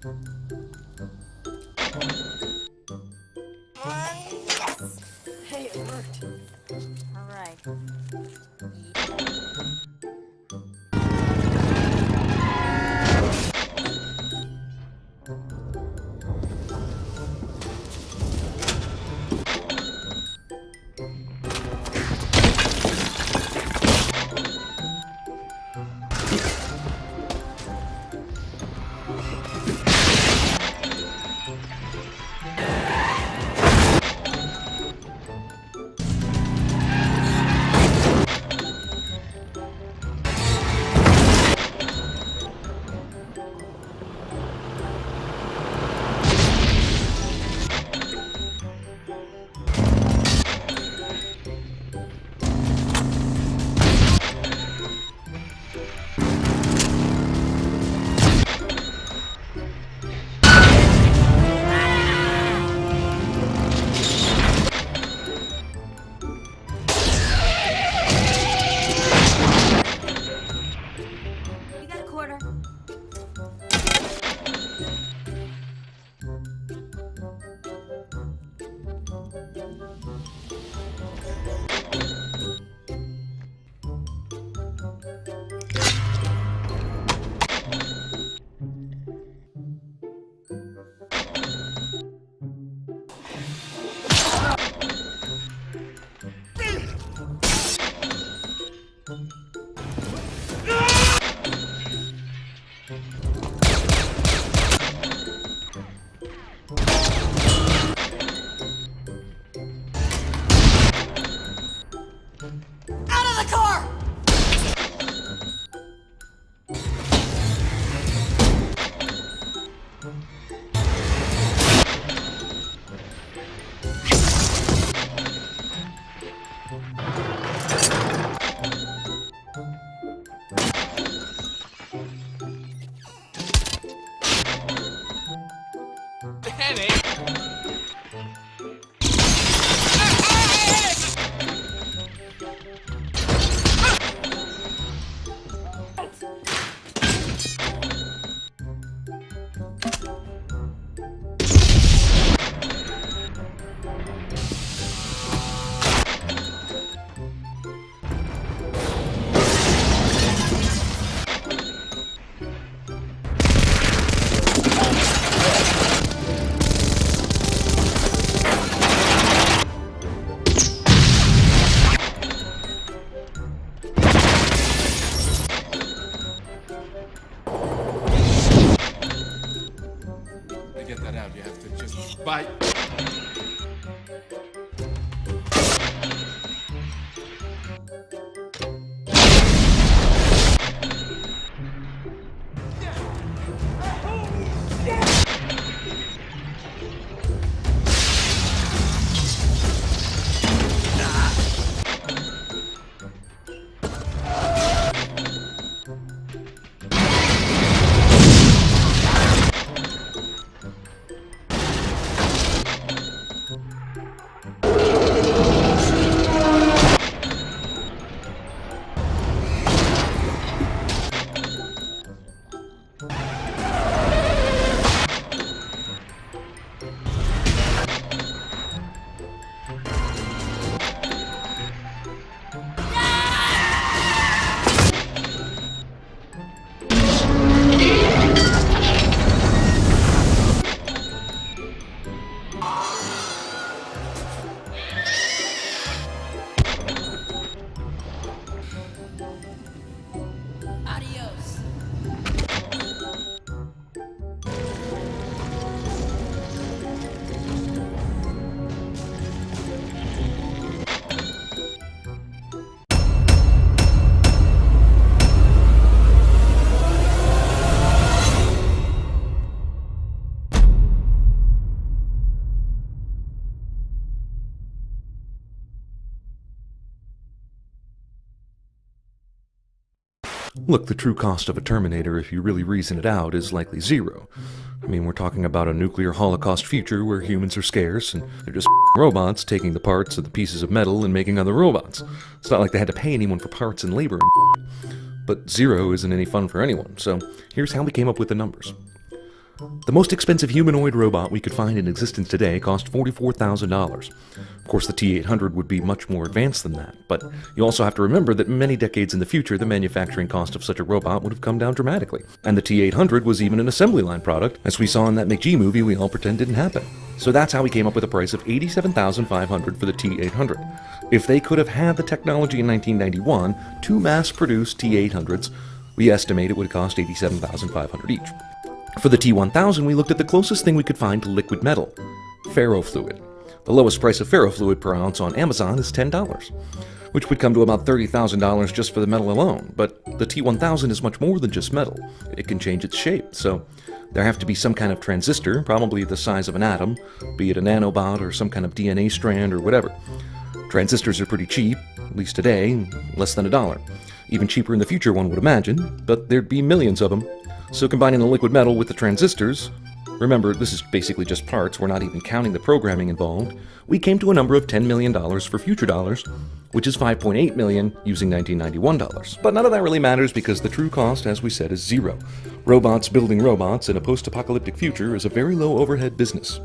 Yes! Hey, it worked. Alright. You got a quarter? Out of the car! To get that out, you have to just bite. Adios. Look, the true cost of a Terminator, if you really reason it out, is likely zero. I mean, we're talking about a nuclear holocaust future where humans are scarce and they're just robots taking the parts of the pieces of metal and making other robots. It's not like they had to pay anyone for parts and labor and But zero isn't any fun for anyone, so here's how we came up with the numbers. The most expensive humanoid robot we could find in existence today cost $44,000. Of course, the T-800 would be much more advanced than that, but you also have to remember that many decades in the future, the manufacturing cost of such a robot would have come down dramatically. And the T-800 was even an assembly line product, as we saw in that McG movie we all pretend didn't happen. So that's how we came up with a price of $87,500 for the T-800. If they could have had the technology in 1991 to mass-produce T-800s, we estimate it would cost $87,500 each. For the T-1000, we looked at the closest thing we could find to liquid metal, ferrofluid. The lowest price of ferrofluid per ounce on Amazon is $10, which would come to about $30,000 just for the metal alone. But the T-1000 is much more than just metal. It can change its shape, so there have to be some kind of transistor, probably the size of an atom, be it a nanobot or some kind of DNA strand or whatever. Transistors are pretty cheap, at least today, less than $1. Even cheaper in the future, one would imagine, but there'd be millions of them. So combining the liquid metal with the transistors, remember this is basically just parts, we're not even counting the programming involved, we came to a number of $10 million for future dollars, which is $5.8 million using 1991 dollars. But none of that really matters because the true cost, as we said, is zero. Robots building robots in a post-apocalyptic future is a very low overhead business.